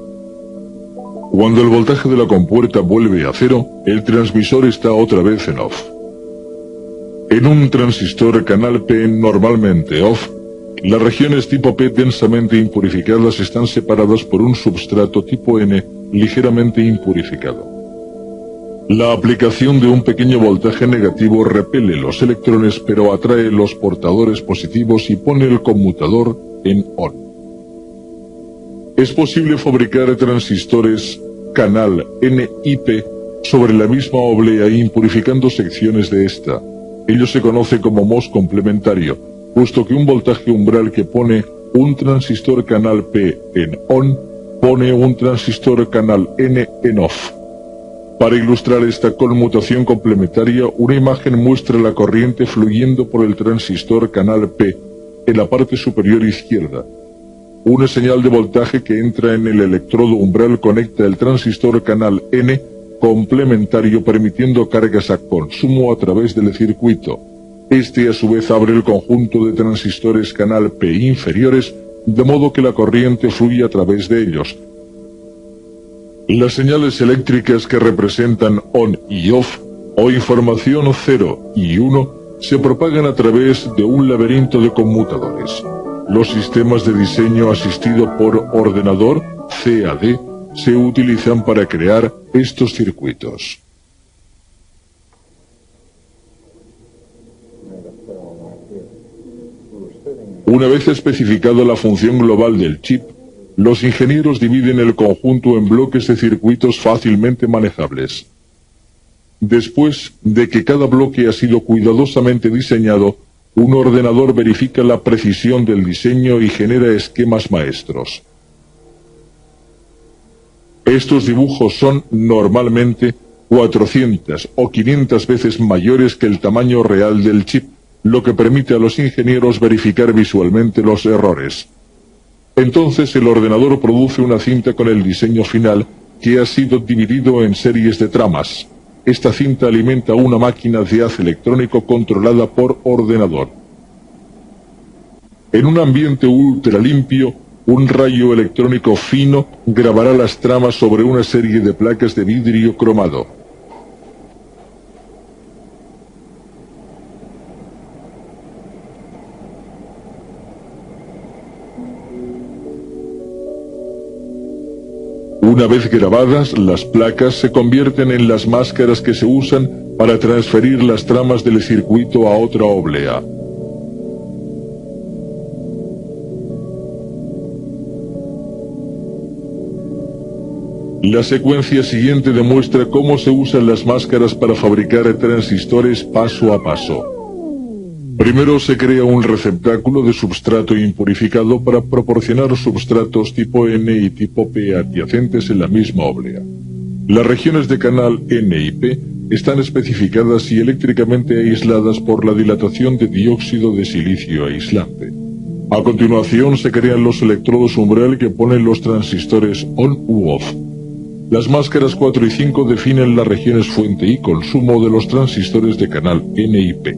Cuando el voltaje de la compuerta vuelve a cero, el transmisor está otra vez en off. En un transistor canal P normalmente off, las regiones tipo P densamente impurificadas están separadas por un substrato tipo N ligeramente impurificado. La aplicación de un pequeño voltaje negativo repele los electrones pero atrae los portadores positivos y pone el conmutador en ON. Es posible fabricar transistores canal N y P sobre la misma oblea impurificando secciones de esta. Ello se conoce como MOS complementario, puesto que un voltaje umbral que pone un transistor canal P en ON pone un transistor canal N en OFF. Para ilustrar esta conmutación complementaria, una imagen muestra la corriente fluyendo por el transistor canal P en la parte superior izquierda. Una señal de voltaje que entra en el electrodo umbral conecta el transistor canal N complementario, permitiendo cargas a consumo a través del circuito. Este a su vez abre el conjunto de transistores canal P inferiores, de modo que la corriente fluye a través de ellos. Las señales eléctricas que representan on y off, o información 0 y 1, se propagan a través de un laberinto de conmutadores. Los sistemas de diseño asistido por ordenador, CAD, se utilizan para crear estos circuitos. Una vez especificada la función global del chip, los ingenieros dividen el conjunto en bloques de circuitos fácilmente manejables. Después de que cada bloque ha sido cuidadosamente diseñado, un ordenador verifica la precisión del diseño y genera esquemas maestros. Estos dibujos son normalmente 400 o 500 veces mayores que el tamaño real del chip, lo que permite a los ingenieros verificar visualmente los errores. Entonces el ordenador produce una cinta con el diseño final que ha sido dividido en series de tramas. Esta cinta alimenta una máquina de haz electrónico controlada por ordenador. En un ambiente ultra limpio, un rayo electrónico fino grabará las tramas sobre una serie de placas de vidrio cromado. Una vez grabadas, las placas se convierten en las máscaras que se usan para transferir las tramas del circuito a otra oblea. La secuencia siguiente demuestra cómo se usan las máscaras para fabricar transistores paso a paso. Primero se crea un receptáculo de substrato impurificado para proporcionar substratos tipo N y tipo P adyacentes en la misma oblea. Las regiones de canal N y P están especificadas y eléctricamente aisladas por la dilatación de dióxido de silicio aislante. A continuación se crean los electrodos umbral que ponen los transistores on u off. Las máscaras 4 y 5 definen las regiones fuente y consumo de los transistores de canal N y P.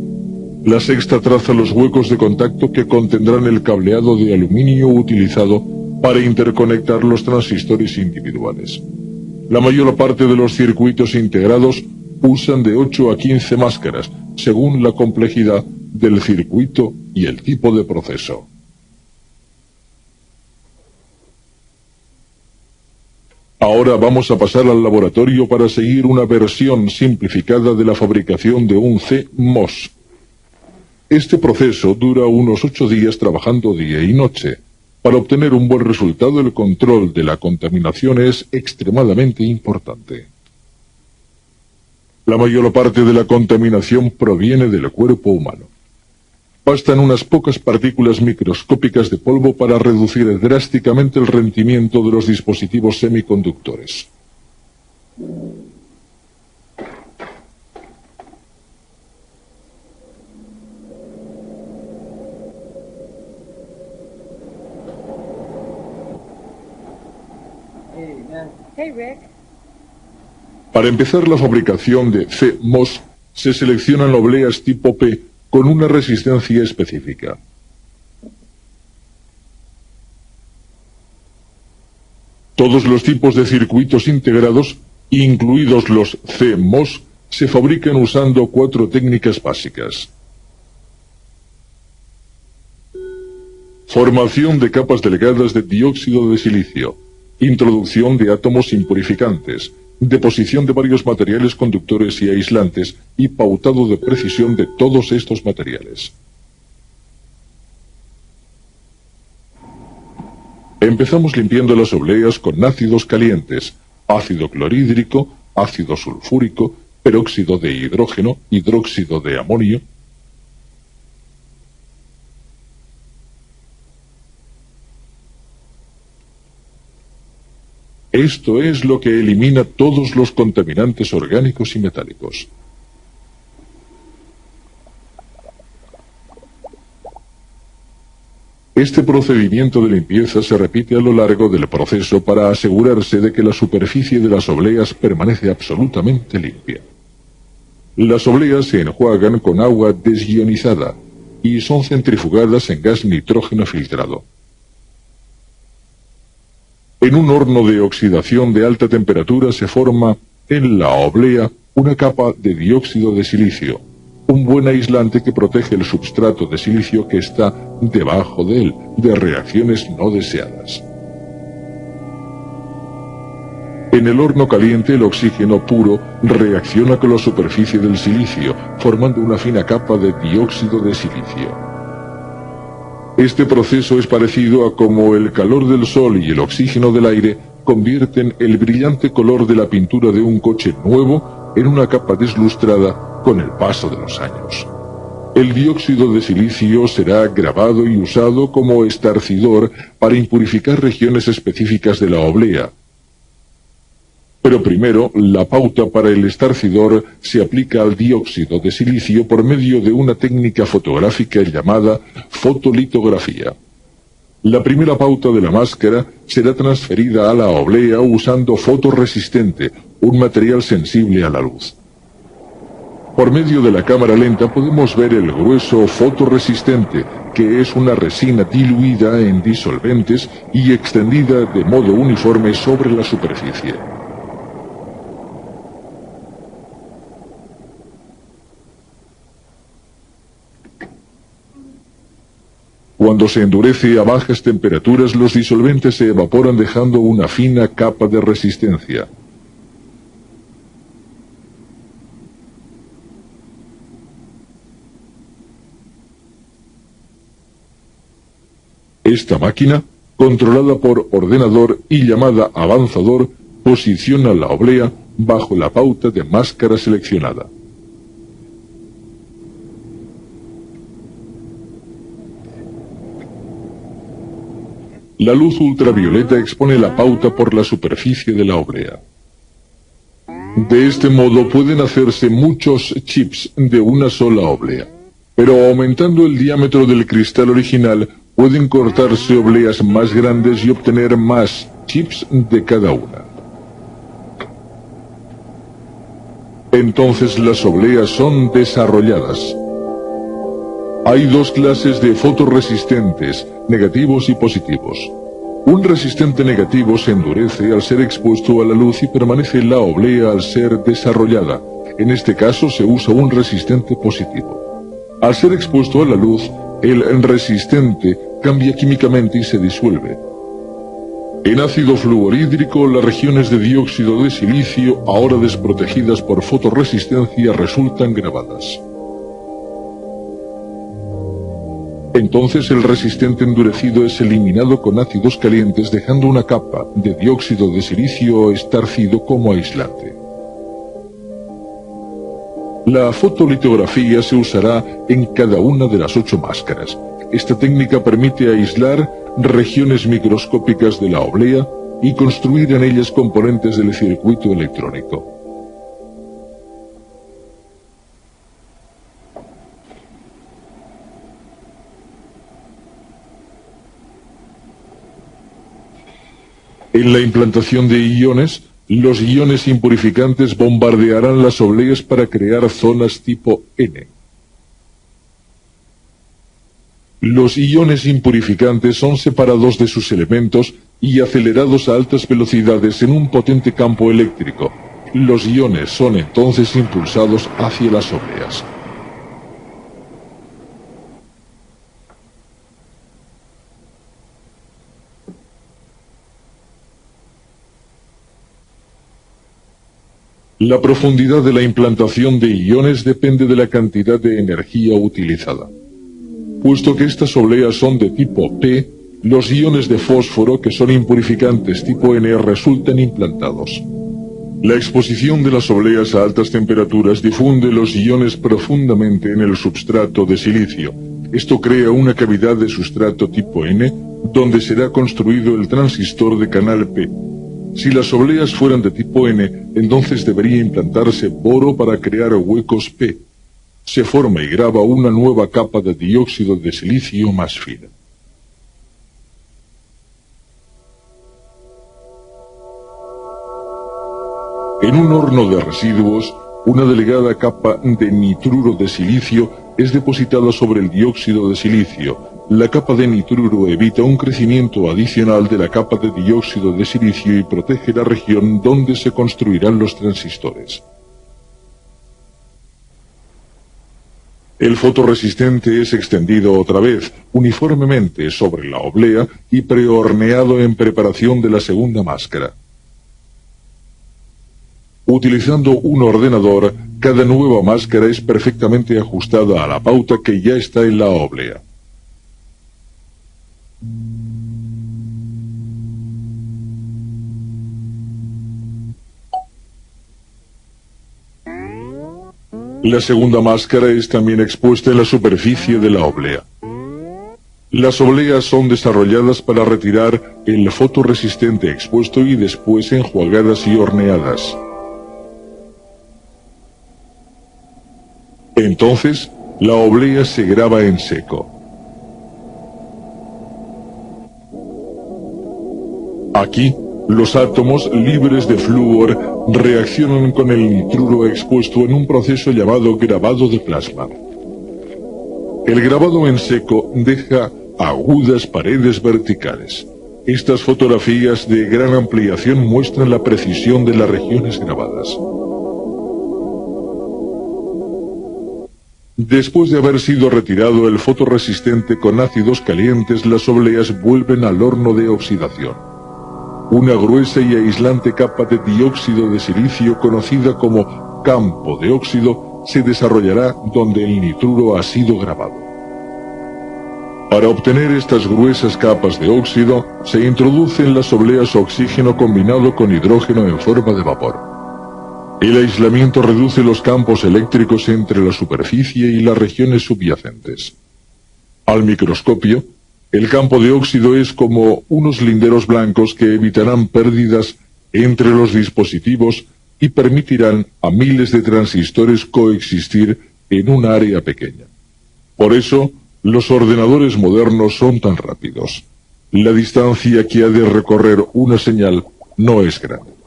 La sexta traza los huecos de contacto que contendrán el cableado de aluminio utilizado para interconectar los transistores individuales. La mayor parte de los circuitos integrados usan de 8 a 15 máscaras, según la complejidad del circuito y el tipo de proceso. Ahora vamos a pasar al laboratorio para seguir una versión simplificada de la fabricación de un CMOS. Este proceso dura unos 8 días trabajando día y noche. Para obtener un buen resultado, el control de la contaminación es extremadamente importante. La mayor parte de la contaminación proviene del cuerpo humano. Bastan unas pocas partículas microscópicas de polvo para reducir drásticamente el rendimiento de los dispositivos semiconductores. Hey, Rick. Para empezar la fabricación de CMOS, se seleccionan obleas tipo P con una resistencia específica. Todos los tipos de circuitos integrados, incluidos los CMOS, se fabrican usando 4 técnicas básicas. Formación de capas delgadas de dióxido de silicio. Introducción de átomos impurificantes, deposición de varios materiales conductores y aislantes y pautado de precisión de todos estos materiales. Empezamos limpiando las obleas con ácidos calientes, ácido clorhídrico, ácido sulfúrico, peróxido de hidrógeno, hidróxido de amonio. Esto es lo que elimina todos los contaminantes orgánicos y metálicos. Este procedimiento de limpieza se repite a lo largo del proceso para asegurarse de que la superficie de las obleas permanece absolutamente limpia. Las obleas se enjuagan con agua desionizada y son centrifugadas en gas nitrógeno filtrado. En un horno de oxidación de alta temperatura se forma en la oblea una capa de dióxido de silicio, un buen aislante que protege el substrato de silicio que está debajo de él, de reacciones no deseadas. En el horno caliente el oxígeno puro reacciona con la superficie del silicio, formando una fina capa de dióxido de silicio. Este proceso es parecido a cómo el calor del sol y el oxígeno del aire convierten el brillante color de la pintura de un coche nuevo en una capa deslustrada con el paso de los años. El dióxido de silicio será grabado y usado como estarcidor para impurificar regiones específicas de la oblea. Pero primero, la pauta para el estarcidor se aplica al dióxido de silicio por medio de una técnica fotográfica llamada fotolitografía. La primera pauta de la máscara será transferida a la oblea usando fotorresistente, un material sensible a la luz. Por medio de la cámara lenta podemos ver el grueso fotorresistente, que es una resina diluida en disolventes y extendida de modo uniforme sobre la superficie. Cuando se endurece a bajas temperaturas, los disolventes se evaporan dejando una fina capa de resistencia. Esta máquina, controlada por ordenador y llamada avanzador, posiciona la oblea bajo la pauta de máscara seleccionada. La luz ultravioleta expone la pauta por la superficie de la oblea. De este modo pueden hacerse muchos chips de una sola oblea, pero aumentando el diámetro del cristal original pueden cortarse obleas más grandes y obtener más chips de cada una. Entonces las obleas son desarrolladas. Hay dos clases de fotorresistentes, negativos y positivos. Un resistente negativo se endurece al ser expuesto a la luz y permanece la oblea al ser desarrollada. En este caso se usa un resistente positivo. Al ser expuesto a la luz, el resistente cambia químicamente y se disuelve. En ácido fluorhídrico, las regiones de dióxido de silicio, ahora desprotegidas por fotorresistencia, resultan grabadas. Entonces el resistente endurecido es eliminado con ácidos calientes, dejando una capa de dióxido de silicio estarcido como aislante. La fotolitografía se usará en cada una de las 8 máscaras. Esta técnica permite aislar regiones microscópicas de la oblea y construir en ellas componentes del circuito electrónico. En la implantación de iones, los iones impurificantes bombardearán las obleas para crear zonas tipo N. Los iones impurificantes son separados de sus elementos y acelerados a altas velocidades en un potente campo eléctrico. Los iones son entonces impulsados hacia las obleas. La profundidad de la implantación de iones depende de la cantidad de energía utilizada. Puesto que estas obleas son de tipo P, los iones de fósforo, que son impurificantes tipo N, resultan implantados. La exposición de las obleas a altas temperaturas difunde los iones profundamente en el substrato de silicio. Esto crea una cavidad de sustrato tipo N, donde será construido el transistor de canal P. Si las obleas fueran de tipo N, entonces debería implantarse boro para crear huecos P. Se forma y graba una nueva capa de dióxido de silicio más fina. En un horno de residuos, una delgada capa de nitruro de silicio es depositada sobre el dióxido de silicio. La capa de nitruro evita un crecimiento adicional de la capa de dióxido de silicio y protege la región donde se construirán los transistores. El fotorresistente es extendido otra vez, uniformemente, sobre la oblea y prehorneado en preparación de la segunda máscara. Utilizando un ordenador, cada nueva máscara es perfectamente ajustada a la pauta que ya está en la oblea. La segunda máscara es también expuesta en la superficie de la oblea. Las obleas son desarrolladas para retirar el fotorresistente expuesto y después enjuagadas y horneadas. Entonces, la oblea se graba en seco. Aquí, los átomos libres de flúor reaccionan con el nitruro expuesto en un proceso llamado grabado de plasma. El grabado en seco deja agudas paredes verticales. Estas fotografías de gran ampliación muestran la precisión de las regiones grabadas. Después de haber sido retirado el fotorresistente con ácidos calientes, las obleas vuelven al horno de oxidación. Una gruesa y aislante capa de dióxido de silicio, conocida como campo de óxido, se desarrollará donde el nitruro ha sido grabado. Para obtener estas gruesas capas de óxido, se introduce en las obleas oxígeno combinado con hidrógeno en forma de vapor. El aislamiento reduce los campos eléctricos entre la superficie y las regiones subyacentes. Al microscopio, el campo de óxido es como unos linderos blancos que evitarán pérdidas entre los dispositivos y permitirán a miles de transistores coexistir en un área pequeña. Por eso, los ordenadores modernos son tan rápidos. La distancia que ha de recorrer una señal no es grande.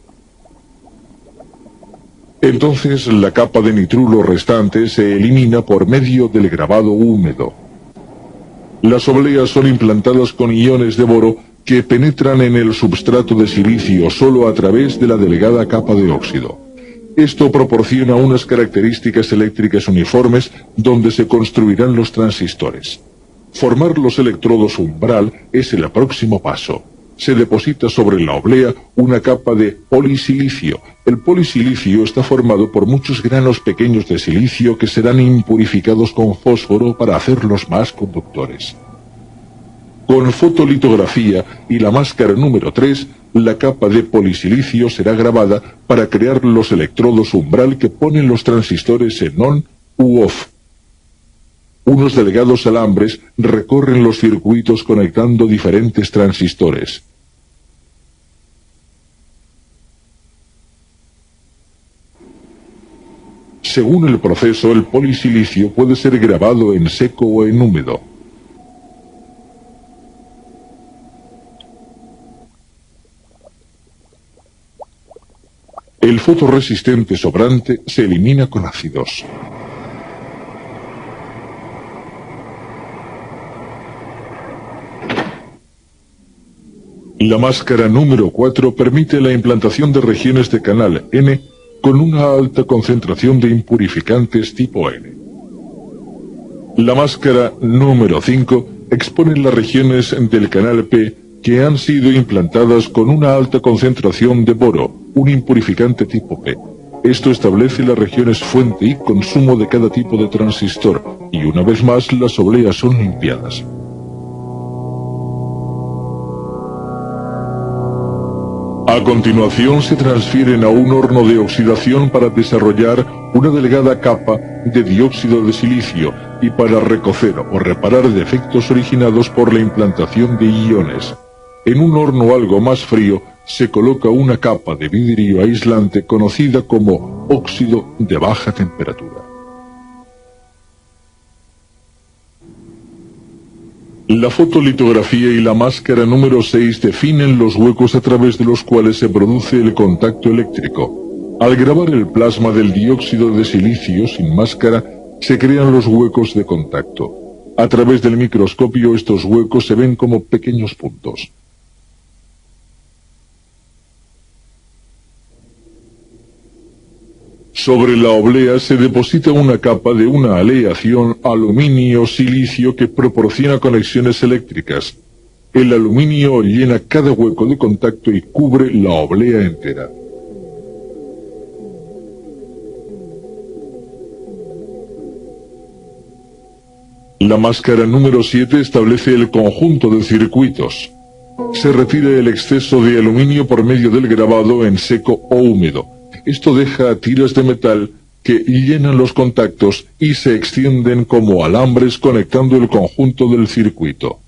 Entonces, la capa de nitruro restante se elimina por medio del grabado húmedo. Las obleas son implantadas con iones de boro que penetran en el substrato de silicio solo a través de la delgada capa de óxido. Esto proporciona unas características eléctricas uniformes donde se construirán los transistores. Formar los electrodos umbral es el próximo paso. Se deposita sobre la oblea una capa de polisilicio. El polisilicio está formado por muchos granos pequeños de silicio que serán impurificados con fósforo para hacerlos más conductores. Con fotolitografía y la máscara número 3, la capa de polisilicio será grabada para crear los electrodos umbral que ponen los transistores en on u off. Unos delgados alambres recorren los circuitos conectando diferentes transistores. Según el proceso, el polisilicio puede ser grabado en seco o en húmedo. El fotorresistente sobrante se elimina con ácidos. La máscara número 4 permite la implantación de regiones de canal N con una alta concentración de impurificantes tipo N. La máscara número 5 expone las regiones del canal P que han sido implantadas con una alta concentración de boro, un impurificante tipo P. Esto establece las regiones fuente y consumo de cada tipo de transistor, y una vez más las obleas son limpiadas. A continuación se transfieren a un horno de oxidación para desarrollar una delgada capa de dióxido de silicio y para recocer o reparar defectos originados por la implantación de iones. En un horno algo más frío se coloca una capa de vidrio aislante conocida como óxido de baja temperatura. La fotolitografía y la máscara número 6 definen los huecos a través de los cuales se produce el contacto eléctrico. Al grabar el plasma del dióxido de silicio sin máscara, se crean los huecos de contacto. A través del microscopio estos huecos se ven como pequeños puntos. Sobre la oblea se deposita una capa de una aleación aluminio-silicio que proporciona conexiones eléctricas. El aluminio llena cada hueco de contacto y cubre la oblea entera. La máscara número 7 establece el conjunto de circuitos. Se retira el exceso de aluminio por medio del grabado en seco o húmedo. Esto deja tiras de metal que llenan los contactos y se extienden como alambres conectando el conjunto del circuito.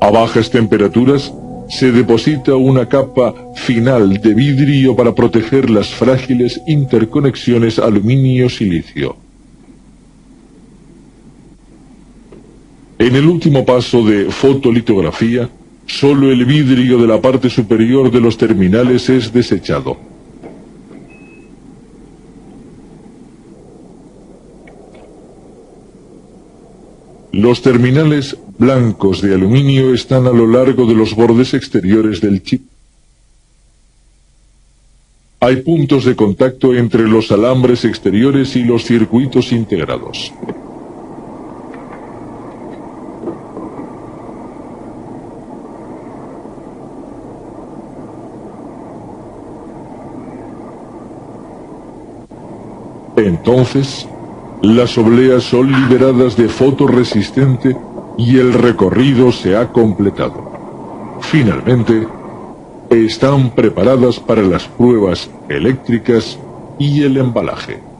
A bajas temperaturas, se deposita una capa final de vidrio para proteger las frágiles interconexiones aluminio-silicio. En el último paso de fotolitografía, solo el vidrio de la parte superior de los terminales es desechado. Los terminales blancos de aluminio están a lo largo de los bordes exteriores del chip. Hay puntos de contacto entre los alambres exteriores y los circuitos integrados. Entonces, las obleas son liberadas de fotorresistente y el recorrido se ha completado. Finalmente, están preparadas para las pruebas eléctricas y el embalaje.